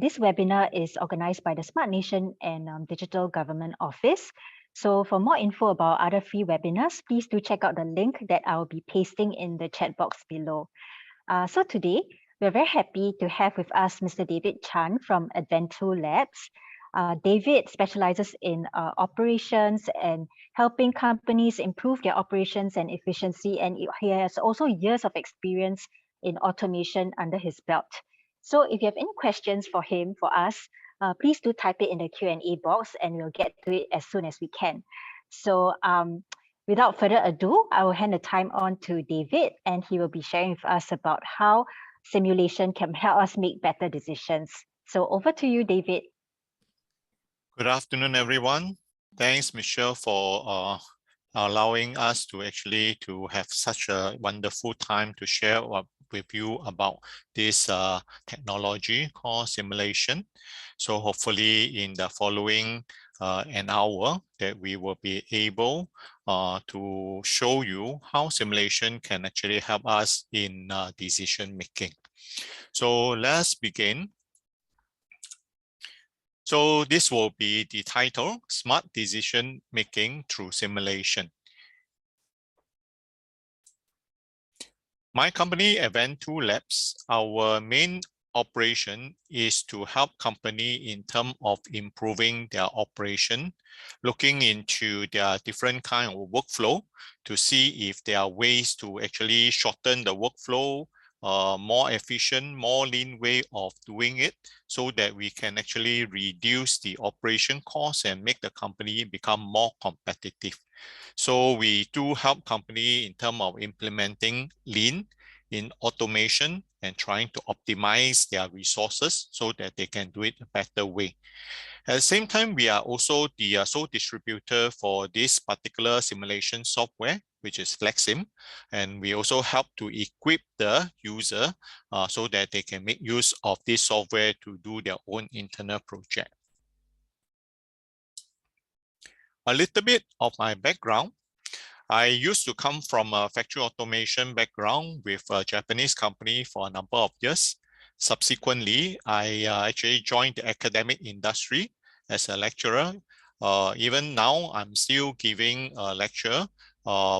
This webinar is organized by the Smart Nation and Digital Government Office. So for more info about other free webinars, please do check out the link that I'll be pasting in the chat box below. So today, we're very happy to have with us Mr. David Chan from Advent2 Labs. David specializes in operations and helping companies improve their operations and efficiency, and he has also years of experience in automation under his belt. So if you have any questions for him, for us, please do type it in the Q&A box and we'll get to it as soon as we can. So without further ado, I will hand the time on to David, and he will be sharing with us about how simulation can help us make better decisions. So over to you, David. Good afternoon, everyone. Thanks, Michelle, for allowing us to have such a wonderful time to share with you about this technology called simulation. So hopefully in the following an hour that we will be able to show you how simulation can actually help us in decision making. So let's begin. So this will be the title, Smart Decision Making Through Simulation. My company, Advent2 Labs, our main operation is to help company in terms of improving their operation, looking into their different kind of workflow to see if there are ways to actually shorten the workflow, more efficient, more lean way of doing it so that we can actually reduce the operation costs and make the company become more competitive. So we do help company in terms of implementing lean in automation and trying to optimize their resources so that they can do it a better way. At the same time, we are also the sole distributor for this particular simulation software, which is FlexSim, and we also help to equip the user so that they can make use of this software to do their own internal project. A little bit of my background. I used to come from a factory automation background with a Japanese company for a number of years. Subsequently, I actually joined the academic industry as a lecturer. Even now, I'm still giving a lecture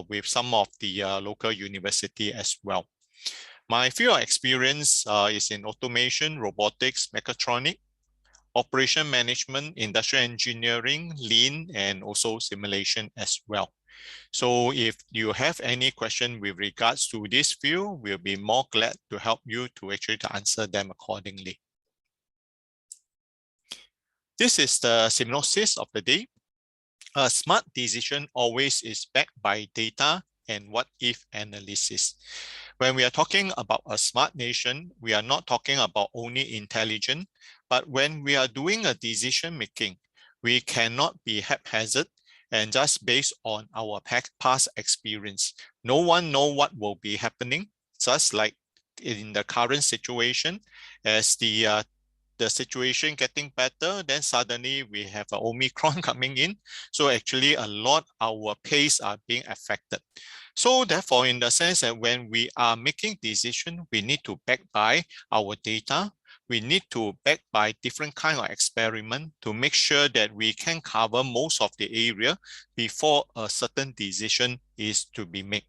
with some of the local university as well. My field of experience is in automation, robotics, mechatronics, operation management, industrial engineering, lean, and also simulation as well. So if you have any question with regards to this field, we'll be more glad to help you to actually answer them accordingly. This is the synopsis of the day. A smart decision always is backed by data and what-if analysis. When we are talking about a smart nation, we are not talking about only intelligence, but when we are doing a decision making, we cannot be haphazard and just based on our past experience. No one knows what will be happening, just like in the current situation, as the situation getting better, then suddenly we have an Omicron coming in. So actually a lot our pace are being affected. So therefore, in the sense that when we are making decisions, we need to back by our data. We need to back by different kind of experiment to make sure that we can cover most of the area before a certain decision is to be made.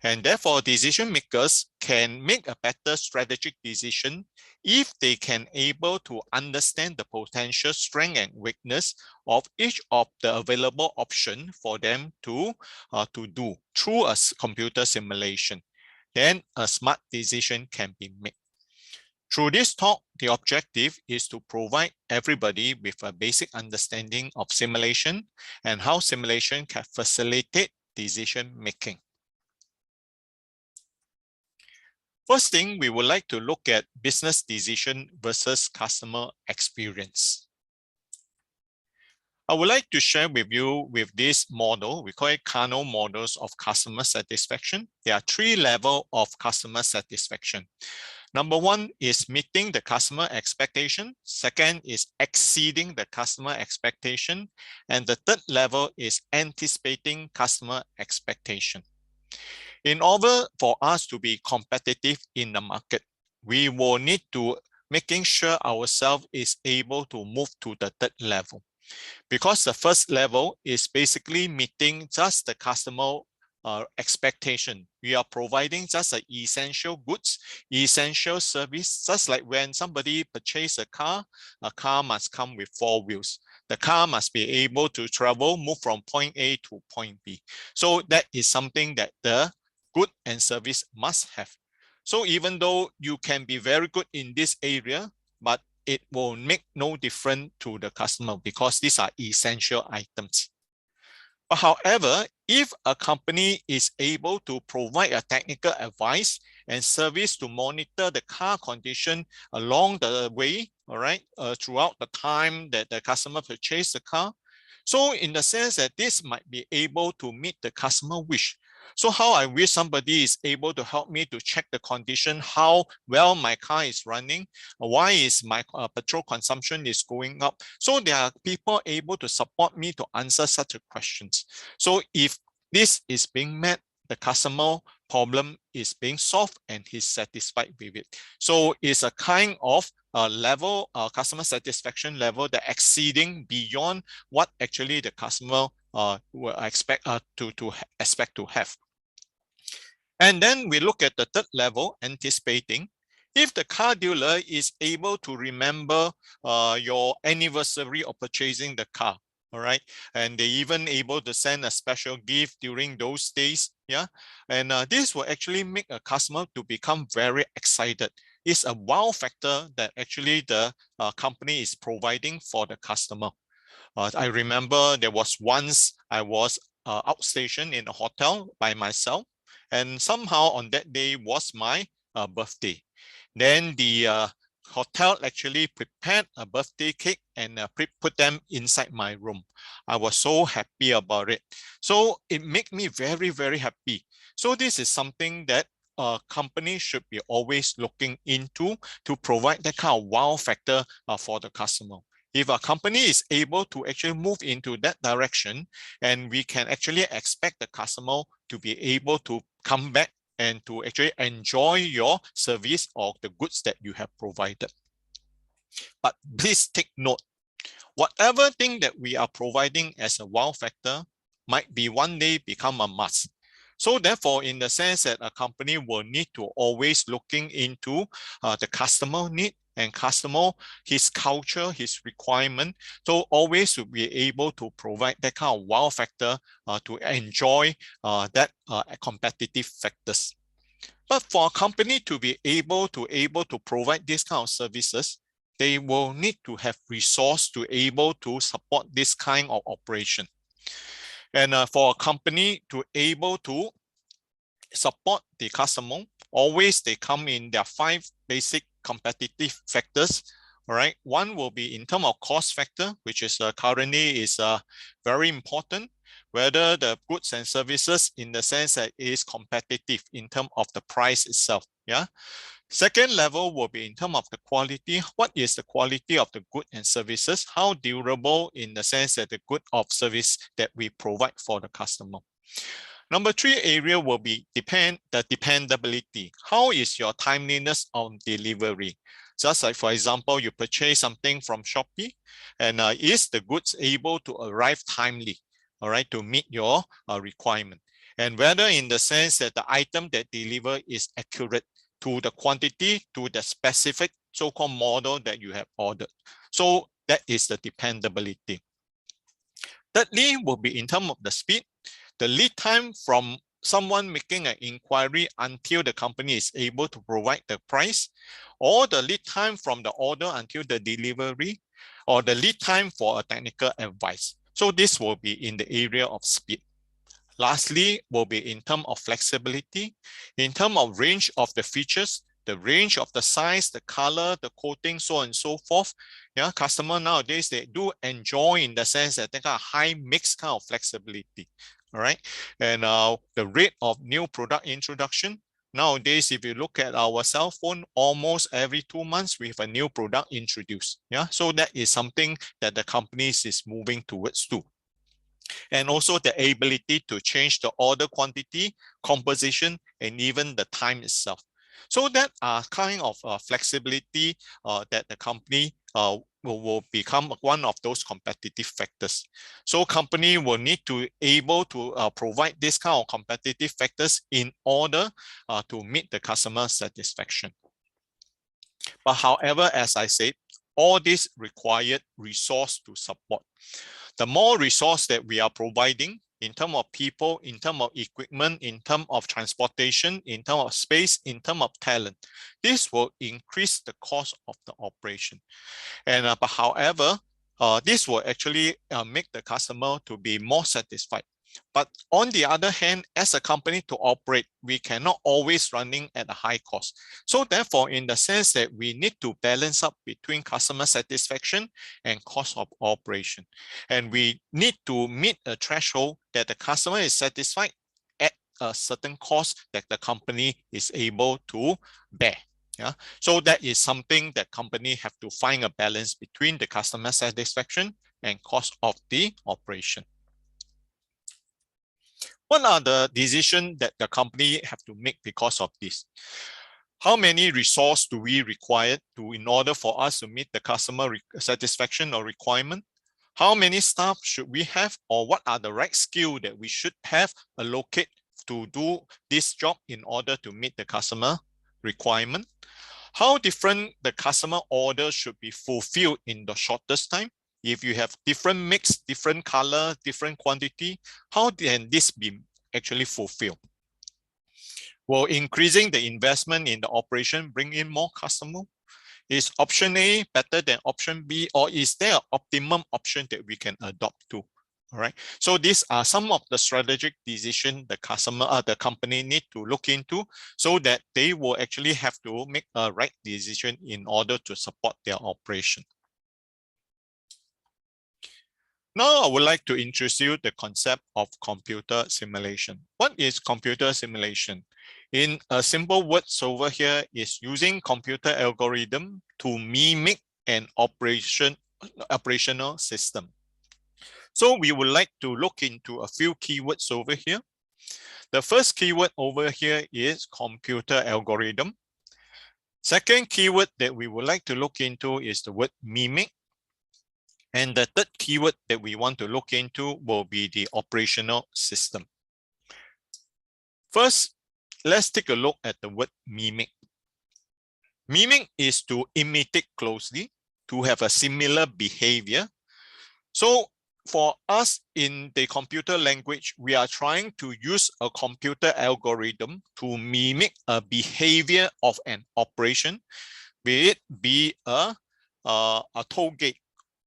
And therefore, decision makers can make a better strategic decision if they can able to understand the potential strength and weakness of each of the available option for them to do through a computer simulation. Then a smart decision can be made. Through this talk, the objective is to provide everybody with a basic understanding of simulation and how simulation can facilitate decision making. First thing, we would like to look at business decision versus customer experience. I would like to share with you with this model, we call it Kano models of customer satisfaction. There are 3 levels of customer satisfaction. Number 1 is meeting the customer expectation. Second is exceeding the customer expectation. And the 3rd level is anticipating customer expectation. In order for us to be competitive in the market, we will need to making sure ourselves is able to move to the third level. Because the first level is basically meeting just the customer expectation. We are providing just the essential goods, essential service, just like when somebody purchases a car must come with 4 wheels. The car must be able to travel, move from point A to point B. So that is something that the good and service must have. So even though you can be very good in this area, but it will make no difference to the customer because these are essential items. But however, if a company is able to provide a technical advice and service to monitor the car condition along the way, all right, throughout the time that the customer purchased the car, so in the sense that this might be able to meet the customer wish. So how I wish somebody is able to help me to check the condition, how well my car is running, why is my petrol consumption is going up. So there are people able to support me to answer such a questions. So if this is being met, the customer problem is being solved and he's satisfied with it. So it's a kind of level, customer satisfaction level that exceeding beyond what actually the customer will expect to have. And then we look at the third level, anticipating. If the car dealer is able to remember your anniversary of purchasing the car, all right, and they even able to send a special gift during those days, yeah, and this will actually make a customer to become very excited. It's a wow factor that actually the company is providing for the customer. I remember there was once I was outstationed in a hotel by myself, and somehow on that day was my birthday. Then the hotel actually prepared a birthday cake and put them inside my room. I was so happy about it. So it made me very, very happy. So this is something that a company should be always looking into to provide that kind of wow factor for the customer. If a company is able to actually move into that direction, and we can actually expect the customer to be able to come back and to actually enjoy your service or the goods that you have provided. But please take note, whatever thing that we are providing as a wow factor might be one day become a must. So therefore, in the sense that a company will need to always looking into the customer need and customer, his culture, his requirement. So always to be able to provide that kind of wow factor to enjoy that competitive factors. But for a company to be able to provide this kind of services, they will need to have resource to able to support this kind of operation. And for a company to able to support the customer, always they come in their 5 basic competitive factors. All right, one will be in terms of cost factor, which is currently is very important, whether the goods and services in the sense that it is competitive in terms of the price itself. Yeah. Second level will be in terms of the quality. What is the quality of the good and services? How durable in the sense that the good of service that we provide for the customer. Number 3 area will be the dependability. How is your timeliness on delivery? Just like, for example, you purchase something from Shopee, and is the goods able to arrive timely, all right, to meet your requirement? And whether in the sense that the item that deliver is accurate to the quantity, to the specific so-called model that you have ordered. So that is the dependability. Thirdly, will be in terms of the speed. The lead time from someone making an inquiry until the company is able to provide the price, or the lead time from the order until the delivery, or the lead time for a technical advice. So this will be in the area of speed. Lastly, will be in terms of flexibility, in terms of range of the features, the range of the size, the color, the coating, so on and so forth. Yeah, customer nowadays, they do enjoy in the sense that they got a high mix kind of flexibility. All right. And the rate of new product introduction. Nowadays, if you look at our cell phone, almost every 2 months, we have a new product introduced. Yeah. So that is something that the companies is moving towards too. And also the ability to change the order quantity, composition, and even the time itself. So that are kind of flexibility that the company will become one of those competitive factors. So company will need to able to provide this kind of competitive factors in order to meet the customer satisfaction. But however, as I said, all this required resource to support. The more resource that we are providing in terms of people, in terms of equipment, in terms of transportation, in terms of space, in terms of talent, this will increase the cost of the operation. And but however, this will actually make the customer to be more satisfied. But on the other hand, as a company to operate, we cannot always running at a high cost. So therefore, in the sense that we need to balance up between customer satisfaction and cost of operation. And we need to meet a threshold that the customer is satisfied at a certain cost that the company is able to bear. Yeah, so that is something that company have to find a balance between the customer satisfaction and cost of the operation. What are the decisions that the company have to make because of this? How many resources do we require in order for us to meet the customer satisfaction or requirement? How many staff should we have, or what are the right skills that we should have allocate to do this job in order to meet the customer requirement? How different the customer order should be fulfilled in the shortest time? If you have different mix, different color, different quantity, how can this be actually fulfilled? Will increasing the investment in the operation bring in more customer? Is option A better than option B, or is there an optimum option that we can adopt to? All right. So these are some of the strategic decisions the company need to look into, so that they will actually have to make a right decision in order to support their operation. Now, I would like to introduce you the concept of computer simulation. What is computer simulation? In a simple words over here is using computer algorithm to mimic an operational system. So we would like to look into a few keywords over here. The first keyword over here is computer algorithm. Second keyword that we would like to look into is the word mimic. And the third keyword that we want to look into will be the operational system. First, let's take a look at the word mimic. Mimic is to imitate closely, to have a similar behavior. So for us in the computer language, we are trying to use a computer algorithm to mimic a behavior of an operation, be it be a toll gate,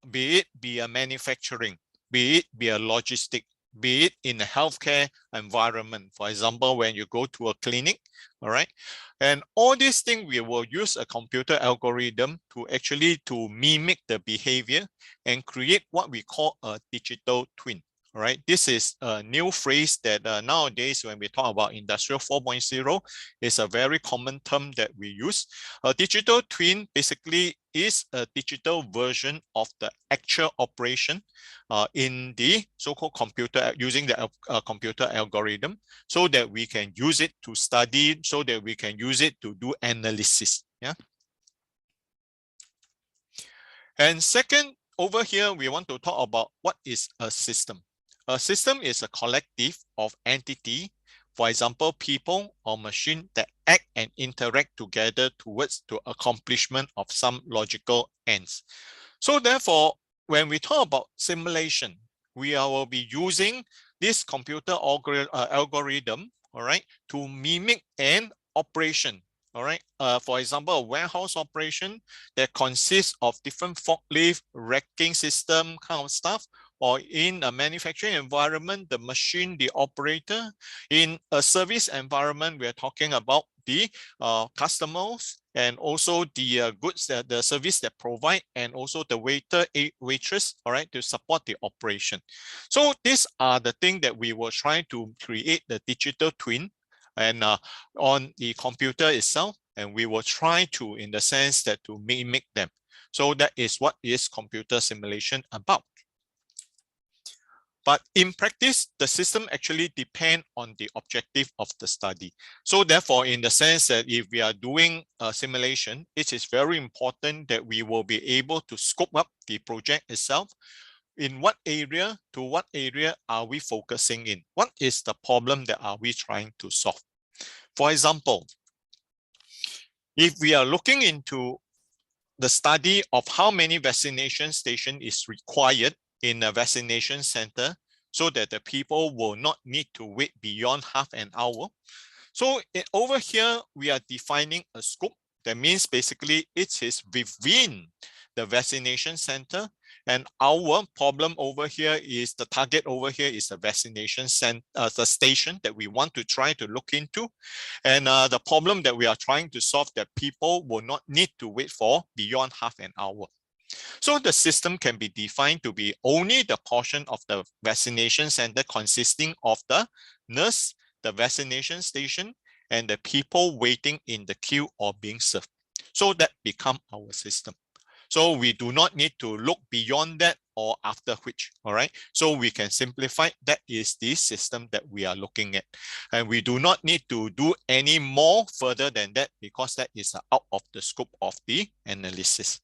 be it be a manufacturing, be it be a logistic, be it in a healthcare environment. For example, when you go to a clinic, all right? And all these things, we will use a computer algorithm to actually to mimic the behavior and create what we call a digital twin. All right, this is a new phrase that nowadays when we talk about Industrial 4.0 is a very common term that we use. A digital twin basically is a digital version of the actual operation in the so-called computer, using the computer algorithm, so that we can use it to study, so that we can use it to do analysis. Yeah. And second, over here, we want to talk about what is a system. A system is a collective of entity, for example, people or machine that act and interact together towards the accomplishment of some logical ends. So therefore, when we talk about simulation, we will be using this computer algorithm, all right, to mimic an operation. All right. For example, a warehouse operation that consists of different forklift, racking system kind of stuff, or in a manufacturing environment, the machine, the operator. In a service environment, we are talking about the customers and also the goods that the service that provide, and also the waiter, waitress, all right, to support the operation. So these are the things that we were trying to create the digital twin and on the computer itself, and we will try to, in the sense that to mimic them. So that is what is computer simulation about. But in practice, the system actually depends on the objective of the study. So therefore, in the sense that if we are doing a simulation, it is very important that we will be able to scope up the project itself. In what area, to what area are we focusing in? What is the problem that are we trying to solve? For example, if we are looking into the study of how many vaccination stations is required in a vaccination center so that the people will not need to wait beyond half an hour. So over here, we are defining a scope. That means basically it is within the vaccination center. And our problem over here is the target over here is the vaccination center, the station that we want to try to look into. And the problem that we are trying to solve that people will not need to wait for beyond half an hour. So the system can be defined to be only the portion of the vaccination center consisting of the nurse, the vaccination station, and the people waiting in the queue or being served. So that become our system. So we do not need to look beyond that or after which, all right? So we can simplify that is the system that we are looking at. And we do not need to do any more further than that because that is out of the scope of the analysis.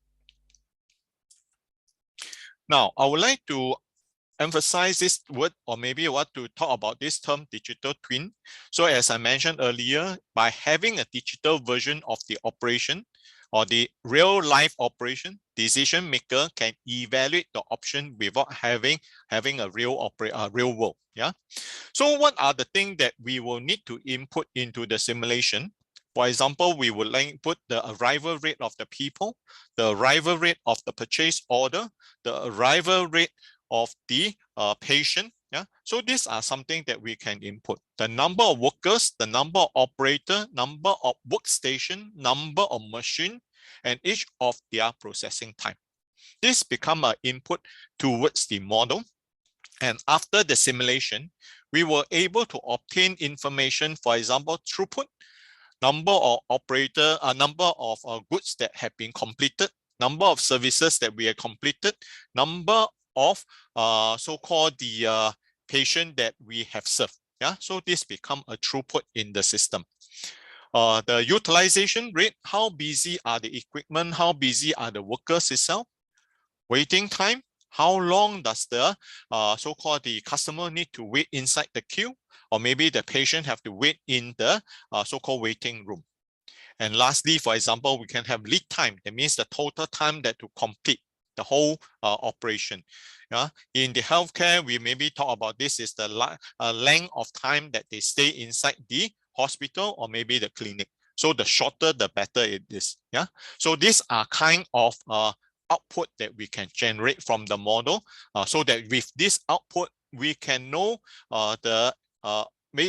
Now, I would like to emphasize this word, or maybe I want to talk about this term digital twin. So as I mentioned earlier, by having a digital version of the operation or the real life operation, decision maker can evaluate the option without having a real world. Yeah. So what are the things that we will need to input into the simulation? For example, we would like to put the arrival rate of the people, the arrival rate of the purchase order, the arrival rate of the patient. Yeah, so these are something that we can input. The number of workers, the number of operator, number of workstation, number of machine, and each of their processing time. This become an input towards the model. And after the simulation, we were able to obtain information, for example, throughput, number of operator, number of goods that have been completed, number of services that we have completed, number of so-called the patient that we have served. Yeah, so this become a throughput in the system. The utilization rate, how busy are the equipment, how busy are the workers itself, waiting time, how long does the so-called the customer need to wait inside the queue, or maybe the patient have to wait in the so-called waiting room. And lastly, for example, we can have lead time. That means the total time that to complete the whole operation. Yeah. In the healthcare, we maybe talk about this is the length of time that they stay inside the hospital or maybe the clinic. So the shorter, the better it is. Yeah. So these are kind of output that we can generate from the model, so that with this output, we can know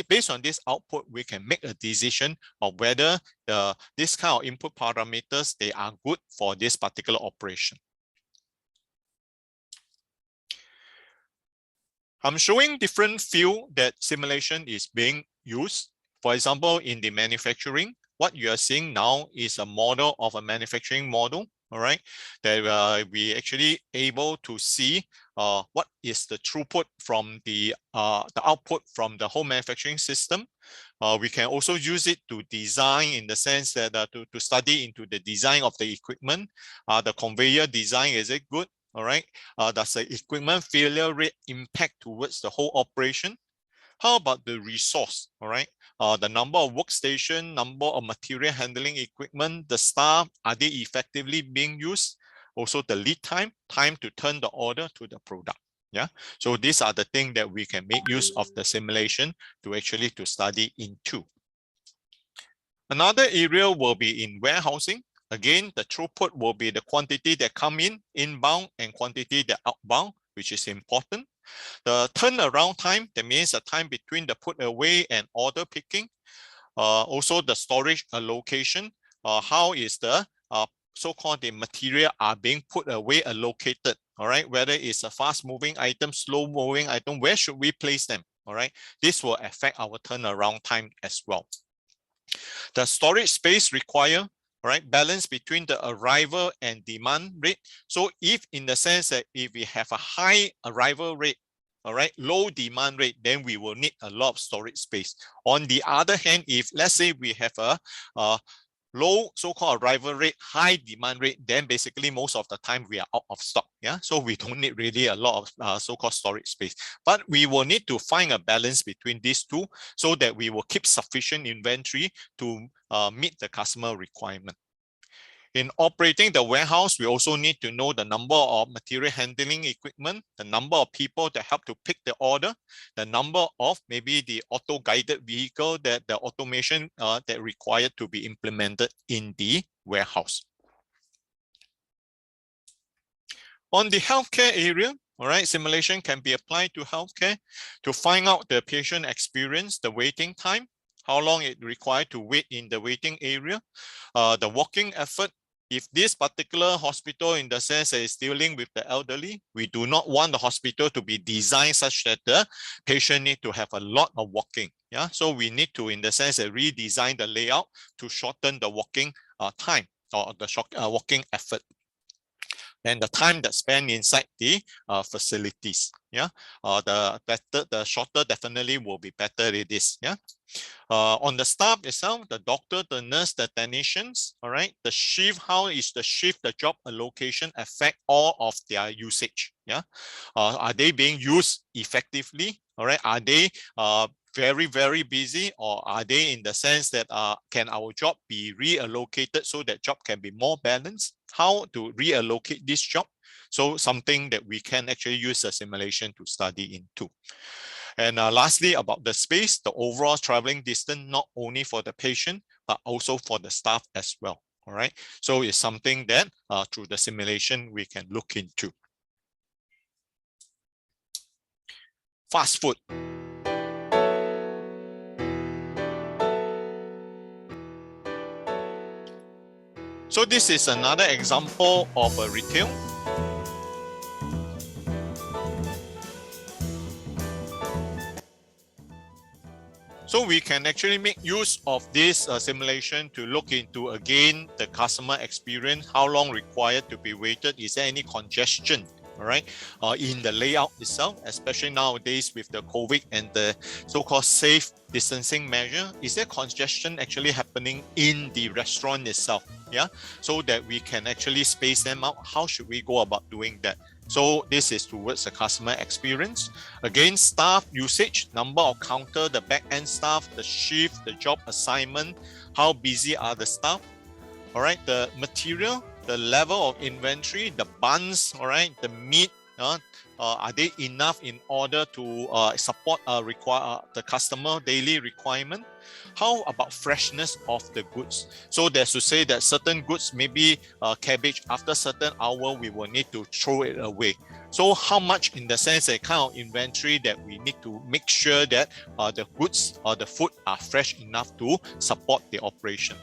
based on this output, we can make a decision of whether this kind of input parameters, they are good for this particular operation. I'm showing different field that simulation is being used. For example, in the manufacturing, what you are seeing now is a model of a manufacturing model. All right, that we actually able to see what is the throughput from the output from the whole manufacturing system. We can also use it to design in the sense that to study into the design of the equipment. The conveyor design, is it good? All right, does the equipment failure rate impact towards the whole operation? How about the resource? All right, the number of workstation, number of material handling equipment, the staff, are they effectively being used? Also the lead time, time to turn the order to the product. Yeah, so these are the things that we can make use of the simulation to actually to study into. Another area will be in warehousing. Again, the throughput will be the quantity that come in, inbound, and quantity that outbound, which is important. The turnaround time, that means the time between the put away and order picking. Also the storage allocation, how is the so-called the material are being put away allocated, all right? Whether it's a fast moving item, slow moving item, where should we place them, all right? This will affect our turnaround time as well. The storage space required, right, balance between the arrival and demand rate. So if in the sense that if we have a high arrival rate, all right, low demand rate, then we will need a lot of storage space. On the other hand, if let's say we have a low so-called arrival rate, high demand rate, then basically most of the time we are out of stock. Yeah, so we don't need really a lot of so-called storage space. But we will need to find a balance between these two so that we will keep sufficient inventory to meet the customer requirement. In operating the warehouse, we also need to know the number of material handling equipment, the number of people that help to pick the order, the number of maybe the auto-guided vehicle that the automation that required to be implemented in the warehouse. On the healthcare area, all right, simulation can be applied to healthcare to find out the patient experience, the waiting time, how long it required to wait in the waiting area, the walking effort. If this particular hospital, in the sense that is dealing with the elderly, we do not want the hospital to be designed such that the patient need to have a lot of walking. Yeah, so we need to, in the sense, redesign the layout to shorten the walking time or the walking effort, and the time that spent inside the facilities. Yeah, the shorter definitely will be better it is. Yeah. On the staff itself, the doctor, the nurse, the technicians, all right, the shift, how is the shift, the job allocation affect all of their usage? Yeah, are they being used effectively? All right, are they very, very busy, or are they in the sense that can our job be reallocated so that job can be more balanced? How to reallocate this job? So something that we can actually use a simulation to study into. And lastly, about the space, the overall traveling distance, not only for the patient, but also for the staff as well. All right. So it's something that through the simulation, we can look into. Fast food. So this is another example of a retail. So we can actually make use of this simulation to look into, again, the customer experience, how long required to be waited, is there any congestion, all right, in the layout itself, especially nowadays with the COVID and the so-called safe distancing measure, is there congestion actually happening in the restaurant itself? Yeah, so that we can actually space them out. How should we go about doing that? So this is towards the customer experience. Again, staff usage, number of counter, the back-end staff, the shift, the job assignment, how busy are the staff, all right, the material, the level of inventory, the buns, all right, the meat, are they enough in order to support the customer daily requirement? How about freshness of the goods? So there's to say that certain goods, maybe cabbage, after certain hour, we will need to throw it away. So how much, in the sense, a kind of inventory that we need to make sure that the goods or the food are fresh enough to support the operation.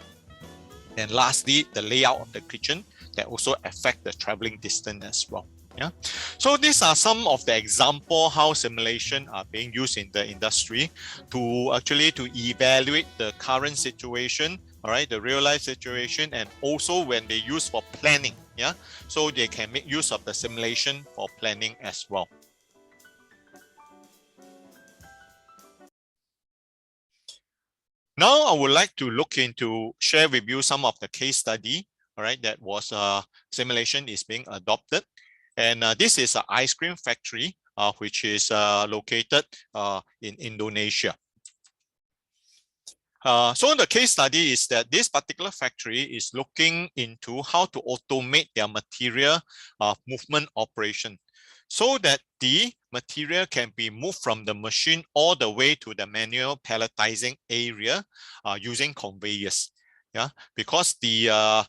And lastly, the layout of the kitchen that also affect the traveling distance as well. Yeah. So these are some of the example how simulation are being used in the industry to actually to evaluate the current situation, all right, the real life situation, and also when they use for planning. Yeah. So they can make use of the simulation for planning as well. Now I would like to look into, share with you some of the case study, all right, that was simulation is being adopted. And this is an ice cream factory, which is located in Indonesia. So the case study is that this particular factory is looking into how to automate their material movement operation so that the material can be moved from the machine all the way to the manual palletizing area using conveyors. Yeah, because the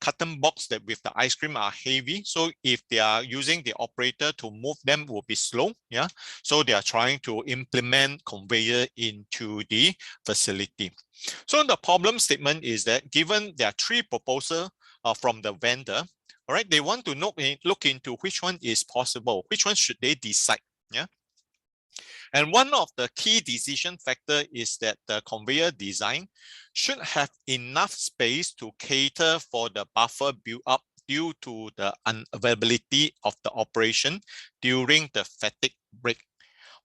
carton box that with the ice cream are heavy, so if they are using the operator to move them will be slow. Yeah, so they are trying to implement conveyor into the facility. So the problem statement is that given there are three proposals from the vendor, all right, they want to look into which one is possible, which one should they decide. Yeah. And one of the key decision factor is that the conveyor design should have enough space to cater for the buffer build up due to the unavailability of the operation during the fatigue break.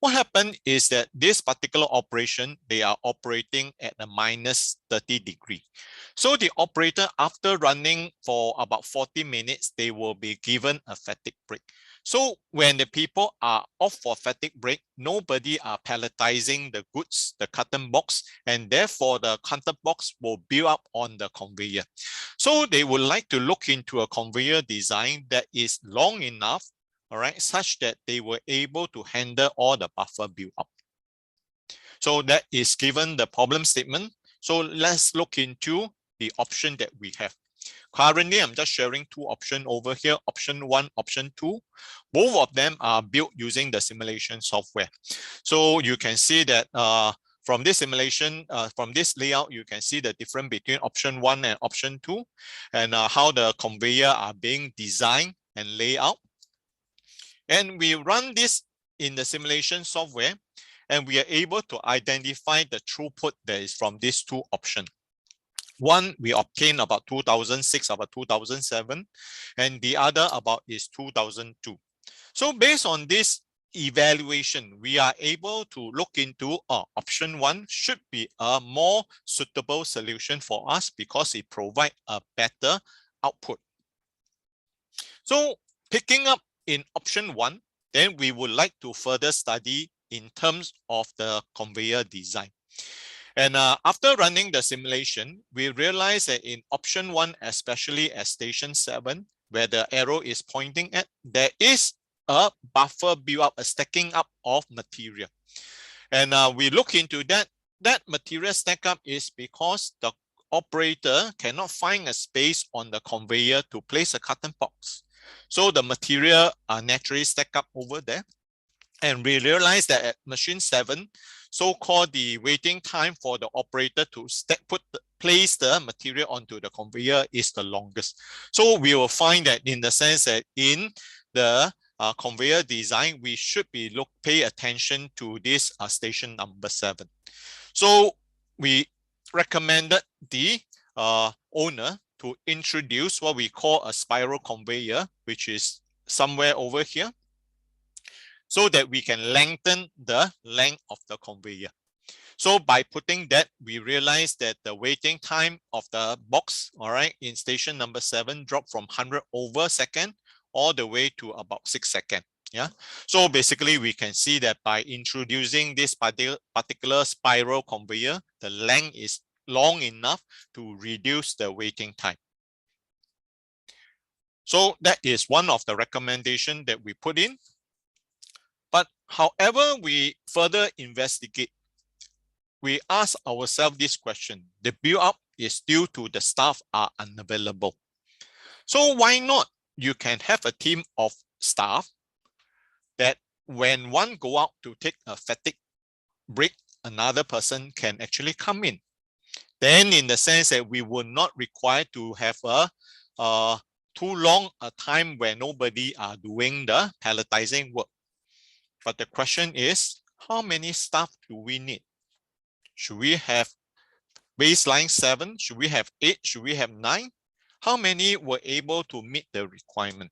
what happened is that this particular operation, they are operating at a minus 30 degree. So the operator, after running for about 40 minutes, they will be given a fatigue break. So when the people are off for fatigue break, nobody are palletizing the goods, the carton box, and therefore the carton box will build up on the conveyor. So they would like to look into a conveyor design that is long enough, all right, such that they were able to handle all the buffer build up. So that is given the problem statement. So let's look into the option that we have. Currently, I'm just sharing two options over here, option 1, option 2. Both of them are built using the simulation software. So you can see that from this simulation, from this layout, you can see the difference between option 1 and option 2, and how the conveyor are being designed and laid out. And we run this in the simulation software, and we are able to identify the throughput that is from these two options. One, we obtain about 2006, about 2007, and the other about is 2002. So based on this evaluation, we are able to look into option 1 should be a more suitable solution for us because it provides a better output. So picking up in option 1, then we would like to further study in terms of the conveyor design. And after running the simulation, we realized that in option 1, especially at station 7, where the arrow is pointing at, there is a buffer build up, a stacking up of material. And we look into that. That material stack up is because the operator cannot find a space on the conveyor to place a carton box. So the material are naturally stacked up over there. And we realized that at machine 7, so-called the waiting time for the operator to place the material onto the conveyor is the longest. So we will find that in the sense that in the conveyor design, we should be pay attention to this station number 7. So we recommended the owner to introduce what we call a spiral conveyor, which is somewhere over here, so that we can lengthen the length of the conveyor. So by putting that, we realized that the waiting time of the box, all right, in station number 7 dropped from 100 over second all the way to about 6 seconds. Yeah. So basically, we can see that by introducing this particular spiral conveyor, the length is long enough to reduce the waiting time. So that is one of the recommendations that we put in. But however we further investigate, we ask ourselves this question: the build-up is due to the staff are unavailable. So why not? You can have a team of staff that when one go out to take a fatigue break, another person can actually come in. Then in the sense that we will not require to have a too long a time where nobody are doing the palletizing work. But the question is, how many staff do we need? Should we have baseline 7? Should we have 8? Should we have 9? How many were able to meet the requirement?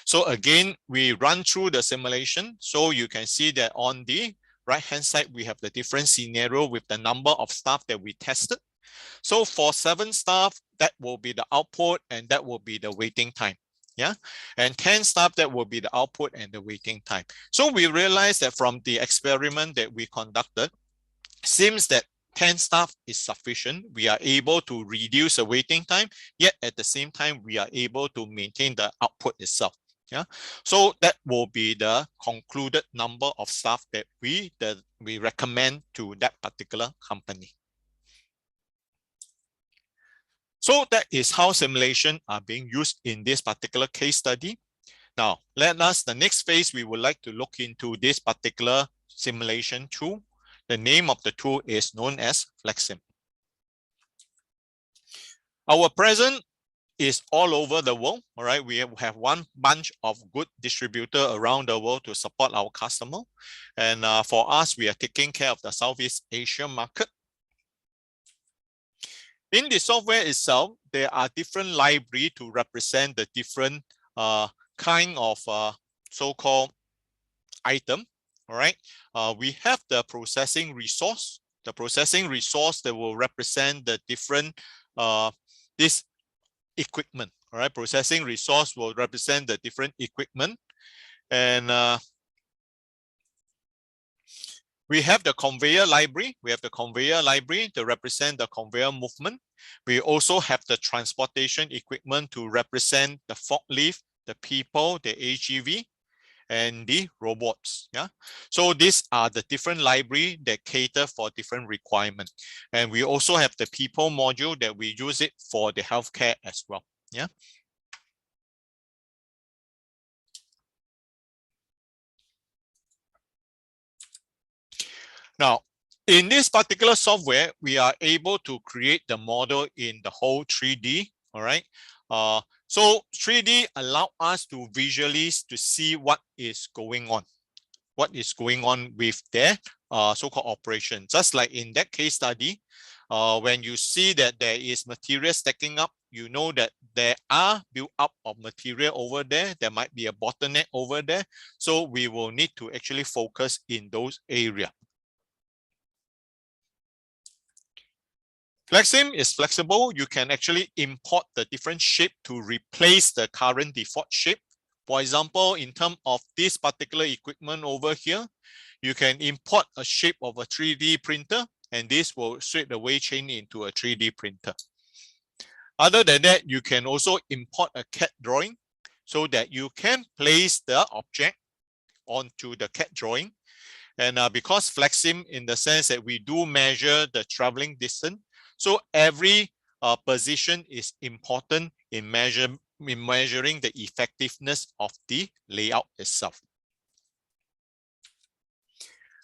So again, we run through the simulation. So you can see that on the right-hand side, we have the different scenario with the number of staff that we tested. So for 7 staff, that will be the output and that will be the waiting time. Yeah, and 10 staff, that will be the output and the waiting time. So we realized that from the experiment that we conducted, seems that 10 staff is sufficient. We are able to reduce the waiting time, yet at the same time, we are able to maintain the output itself. Yeah, so that will be the concluded number of staff that we recommend to that particular company. So that is how simulation are being used in this particular case study. Now, the next phase, we would like to look into this particular simulation tool. The name of the tool is known as Flexsim. Our presence is all over the world. All right, we have one bunch of good distributors around the world to support our customer. And for us, we are taking care of the Southeast Asia market. In the software itself, there are different libraries to represent the different kind of so-called item. all right, we have the processing resource. The processing resource that will represent the different this equipment. All right, processing resource will represent the different equipment, and we have the conveyor library. We have the conveyor library to represent the conveyor movement. We also have the transportation equipment to represent the forklift, the people, the AGV, and the robots. Yeah. So these are the different library that cater for different requirements. And we also have the people module that we use it for the healthcare as well. Yeah. Now, in this particular software, we are able to create the model in the whole 3D. All right. So 3D allow us to visualize to see what is going on. What is going on with their so-called operation. Just like in that case study, when you see that there is material stacking up, you know that there are build up of material over there. There might be a bottleneck over there. So we will need to actually focus in those areas. FlexSim is flexible. You can actually import the different shape to replace the current default shape. For example, in terms of this particular equipment over here, you can import a shape of a 3D printer, and this will straight away change into a 3D printer. Other than that, you can also import a CAD drawing so that you can place the object onto the CAD drawing. And because FlexSim, in the sense that we do measure the traveling distance, so every position is important in measuring the effectiveness of the layout itself.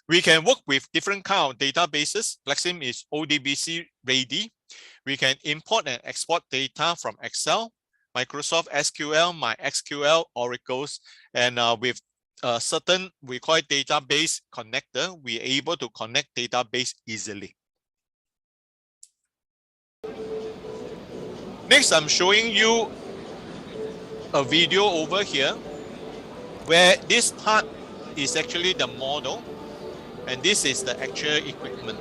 We can work with different kind of databases. FlexSim is ODBC ready. We can import and export data from Excel, Microsoft SQL, MySQL, Oracles, and with certain required database connector, we're able to connect database easily. Next, I'm showing you a video over here where this part is actually the model and this is the actual equipment.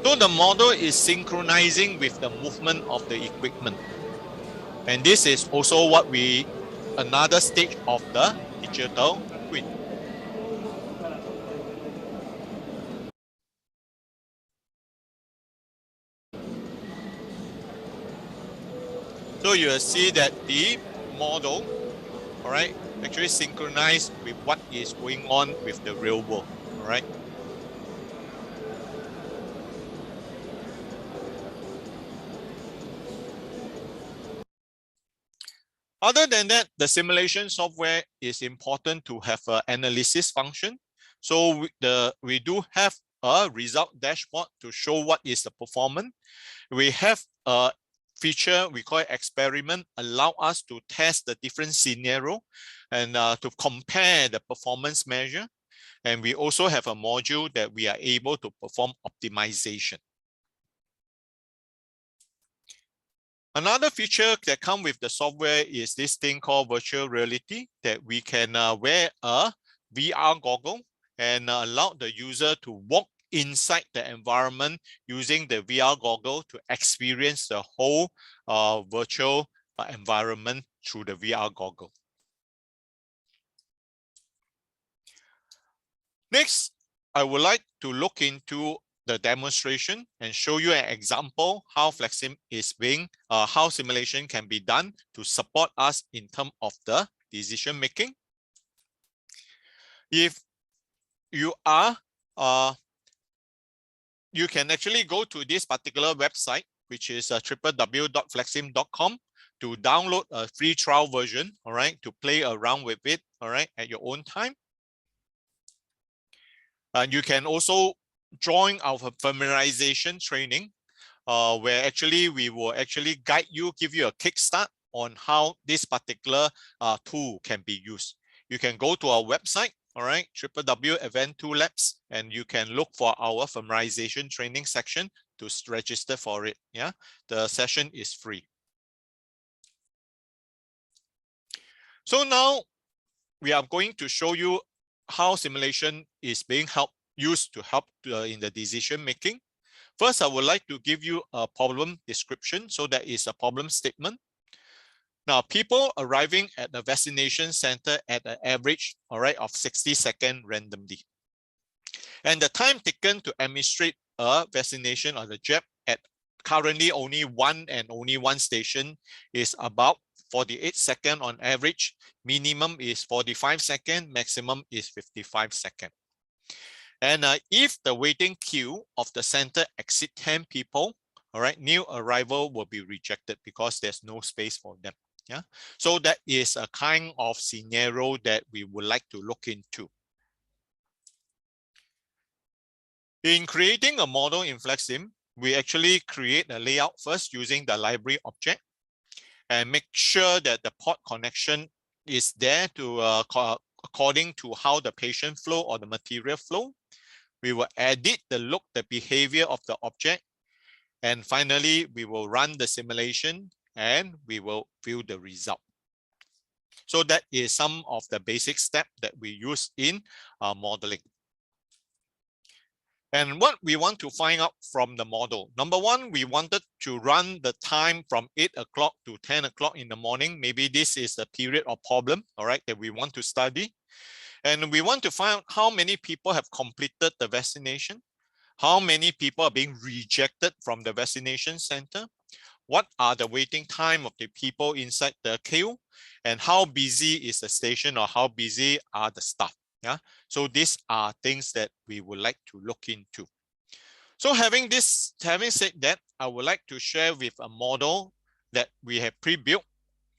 So the model is synchronizing with the movement of the equipment. And this is also what another stage of the digital twin. So you will see that the model, all right, actually synchronized with what is going on with the real world, all right. Other than that, the simulation software is important to have an analysis function. So we do have a result dashboard to show what is the performance. We have a feature we call it experiment, allow us to test the different scenario and to compare the performance measure. And we also have a module that we are able to perform optimization. Another feature that comes with the software is this thing called virtual reality, that we can wear a VR goggle and allow the user to walk inside the environment using the VR goggle to experience the whole virtual environment through the VR goggle. Next, I would like to look into the demonstration and show you an example how FlexSim is being, how simulation can be done to support us in terms of the decision making. If you are, you can actually go to this particular website, which is www.flexsim.com, to download a free trial version, all right, to play around with it, all right, at your own time. And you can also join our familiarization training, where actually we will actually guide you, give you a kickstart on how this particular tool can be used. You can go to our website, all right, Advent2 Labs, and you can look for our familiarization training section to register for it. Yeah, the session is free. So now we are going to show you how simulation is being used to help in the decision making. First, I would like to give you a problem description. So that is a problem statement. Now, people arriving at the vaccination center at an average, all right, of 60 seconds randomly. And the time taken to administrate a vaccination or the jab at currently only one station is about 48 seconds on average. Minimum is 45 seconds, maximum is 55 seconds. And if the waiting queue of the center exceeds 10 people, all right, new arrival will be rejected because there's no space for them. Yeah, so that is a kind of scenario that we would like to look into. In creating a model in FlexSim, we actually create a layout first using the library object and make sure that the port connection is there to according to how the patient flow or the material flow. We will edit the look, the behavior of the object. And finally, we will run the simulation and we will view the result. So that is some of the basic steps that we use in modeling. And what we want to find out from the model. Number one, we wanted to run the time from 8 o'clock to 10 o'clock in the morning. Maybe this is the period of problem, all right, that we want to study. And we want to find out how many people have completed the vaccination, how many people are being rejected from the vaccination center, what are the waiting time of the people inside the queue, and how busy is the station or how busy are the staff. Yeah, so these are things that we would like to look into. So having said that, I would like to share with a model that we have pre-built.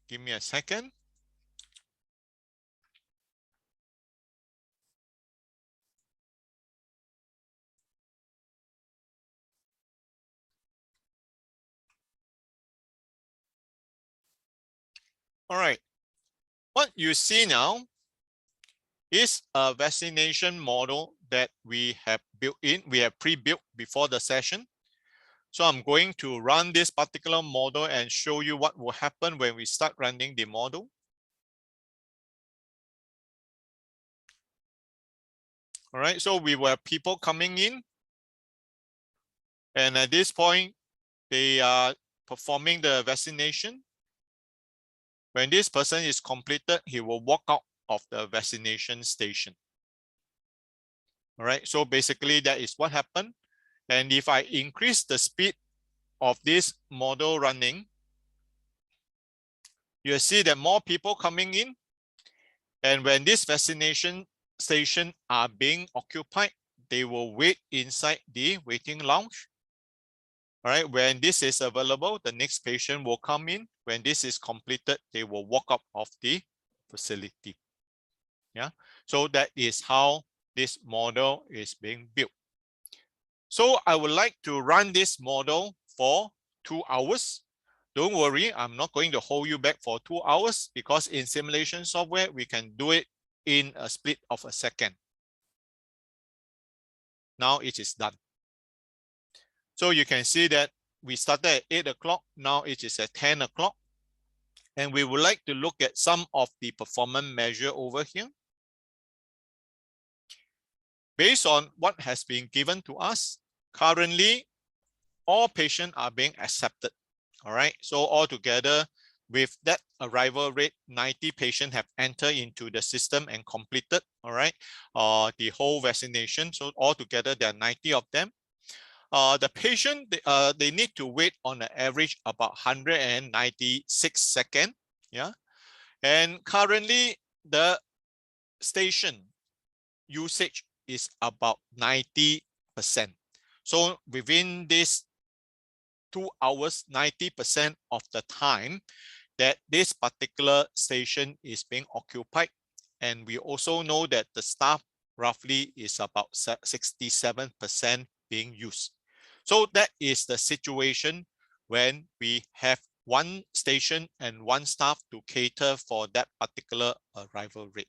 Give me a second. All right, what you see now is a vaccination model that we have pre-built before the session. So I'm going to run this particular model and show you what will happen when we start running the model. All right, so we were people coming in. And at this point, they are performing the vaccination. When this person is completed, he will walk out of the vaccination station. All right, so basically that is what happened. And if I increase the speed of this model running, you'll see that more people coming in. And when this vaccination station are being occupied, they will wait inside the waiting lounge. All right, when this is available, the next patient will come in. When this is completed, they will walk out of the facility. Yeah, so that is how this model is being built. So I would like to run this model for 2 hours. Don't worry, I'm not going to hold you back for 2 hours because in simulation software, we can do it in a split of a second. Now it is done. So you can see that we started at 8 o'clock. Now it is at 10 o'clock. And we would like to look at some of the performance measure over here. Based on what has been given to us, currently, all patients are being accepted. All right, so altogether, with that arrival rate, 90 patients have entered into the system and completed, all right, the whole vaccination. So altogether, there are 90 of them. The patient, they need to wait on an average about 196 seconds. Yeah, and currently the station usage is about 90%. So within this 2 hours, 90% of the time that this particular station is being occupied. And we also know that the staff roughly is about 67% being used. So that is the situation when we have one station and one staff to cater for that particular arrival rate.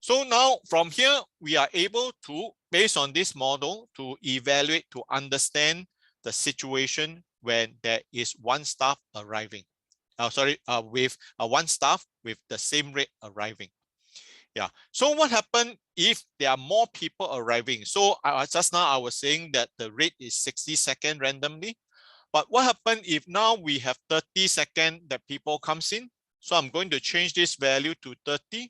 So now from here, we are able to, based on this model, to evaluate, to understand the situation when there is one staff arriving. With one staff with the same rate arriving. Yeah. So what happened if there are more people arriving? So just now I was saying that the rate is 60 seconds randomly. But what happened if now we have 30 seconds that people comes in? So I'm going to change this value to 30.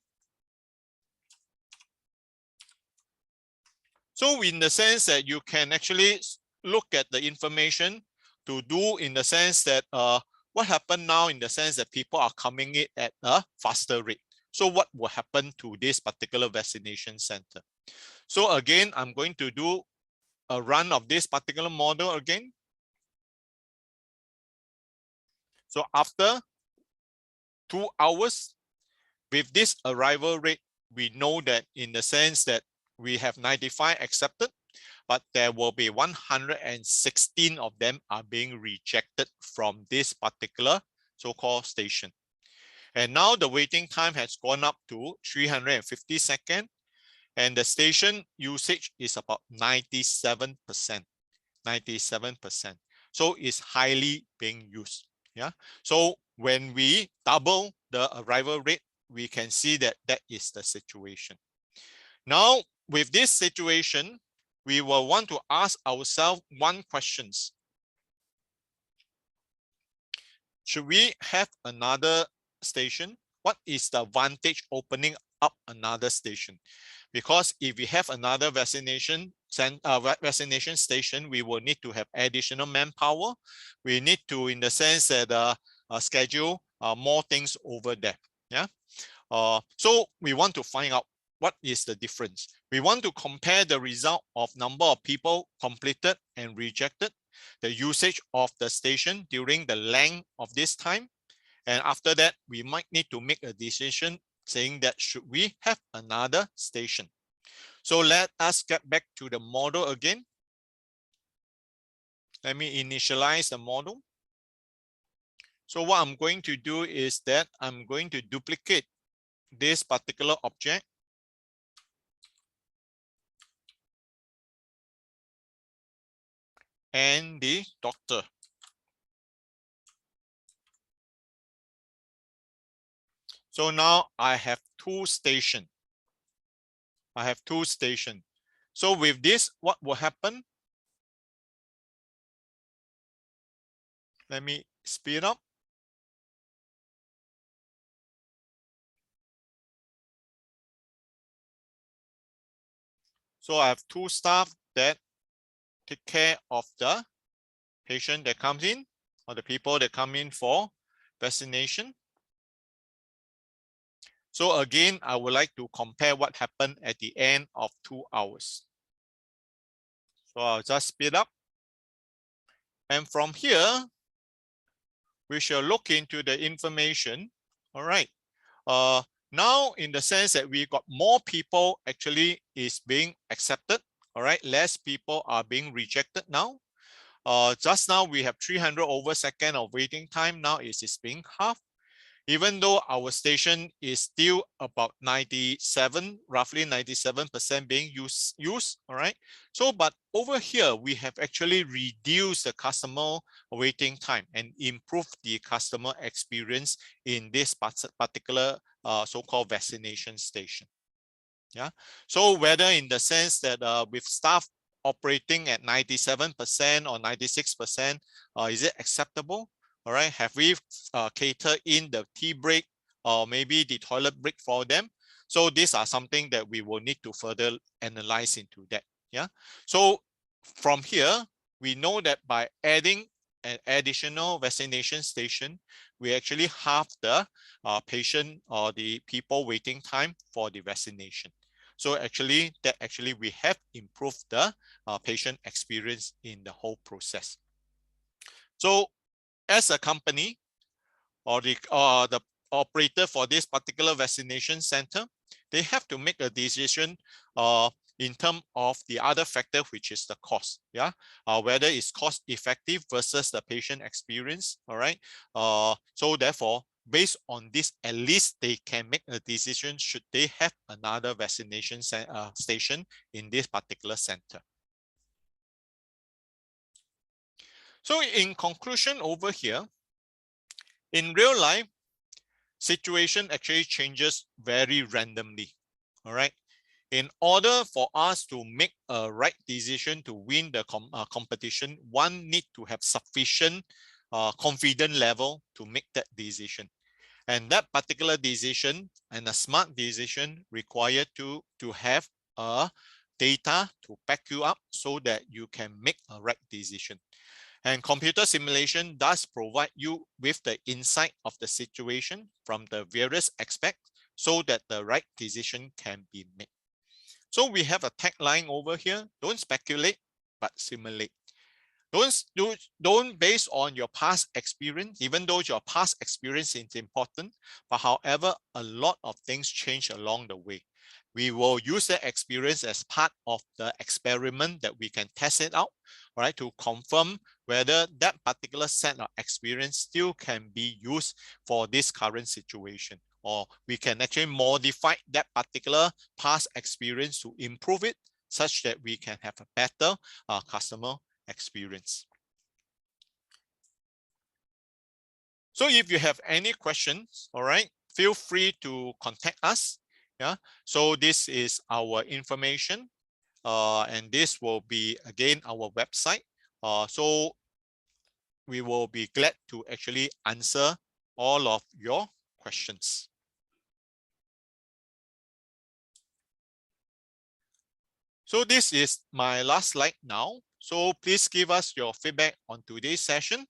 So in the sense that you can actually look at the information to do in the sense that what happened now in the sense that people are coming in at a faster rate. So what will happen to this particular vaccination center? So again, I'm going to do a run of this particular model again. So after 2 hours, with this arrival rate, we know that in the sense that we have 95 accepted, but there will be 116 of them are being rejected from this particular so-called station. And now the waiting time has gone up to 350 seconds, and the station usage is about 97%. 97%. So it's highly being used. Yeah. So when we double the arrival rate, we can see that that is the situation. Now, with this situation, we will want to ask ourselves one question. Should we have another station? What is the advantage opening up another station? Because if we have another vaccination station, we will need to have additional manpower. We need to, in the sense that schedule more things over there. Yeah. So we want to find out what is the difference. We want to compare the result of number of people completed and rejected, the usage of the station during the length of this time. And after that, we might need to make a decision saying that should we have another station. So let us get back to the model again. Let me initialize the model. So what I'm going to do is that I'm going to duplicate this particular object. And the doctor. So now I have two stations. I have two stations. So with this, what will happen? Let me speed up. So I have two staff that take care of the patient that comes in or the people that come in for vaccination. So again, I would like to compare what happened at the end of 2 hours. So I'll just speed up. And from here, we shall look into the information. All right. Now, in the sense that we got more people actually is being accepted. All right. Less people are being rejected now. Just now we have 300 over second of waiting time. Now it is being half. Even though our station is still about 97, roughly 97% being used, all right? So, but over here, we have actually reduced the customer waiting time and improved the customer experience in this particular so-called vaccination station. Yeah. So whether in the sense that with staff operating at 97% or 96%, is it acceptable? All right. Have we catered in the tea break or maybe the toilet break for them? So these are something that we will need to further analyze into that. Yeah. So from here, we know that by adding an additional vaccination station, we actually halve the patient or the people waiting time for the vaccination. So actually, we have improved the patient experience in the whole process. So as a company or the operator for this particular vaccination center, they have to make a decision in terms of the other factor, which is the cost. Yeah, whether it's cost effective versus the patient experience. All right. So therefore, based on this, at least they can make a decision should they have another vaccination station in this particular center. So in conclusion over here, in real life, situation actually changes very randomly. All right. In order for us to make a right decision to win the competition, one need to have sufficient confidence level to make that decision. And that particular decision and a smart decision required to have a data to back you up so that you can make a right decision. And computer simulation does provide you with the insight of the situation from the various aspects so that the right decision can be made. So we have a tagline over here: don't speculate, but simulate. Don't base on your past experience, even though your past experience is important, but however, a lot of things change along the way. We will use that experience as part of the experiment that we can test it out, right, to confirm whether that particular set of experience still can be used for this current situation, or we can actually modify that particular past experience to improve it such that we can have a better customer experience. So if you have any questions, all right, feel free to contact us. Yeah. So this is our information, and this will be again our website. So we will be glad to actually answer all of your questions. So this is my last slide now. So please give us your feedback on today's session.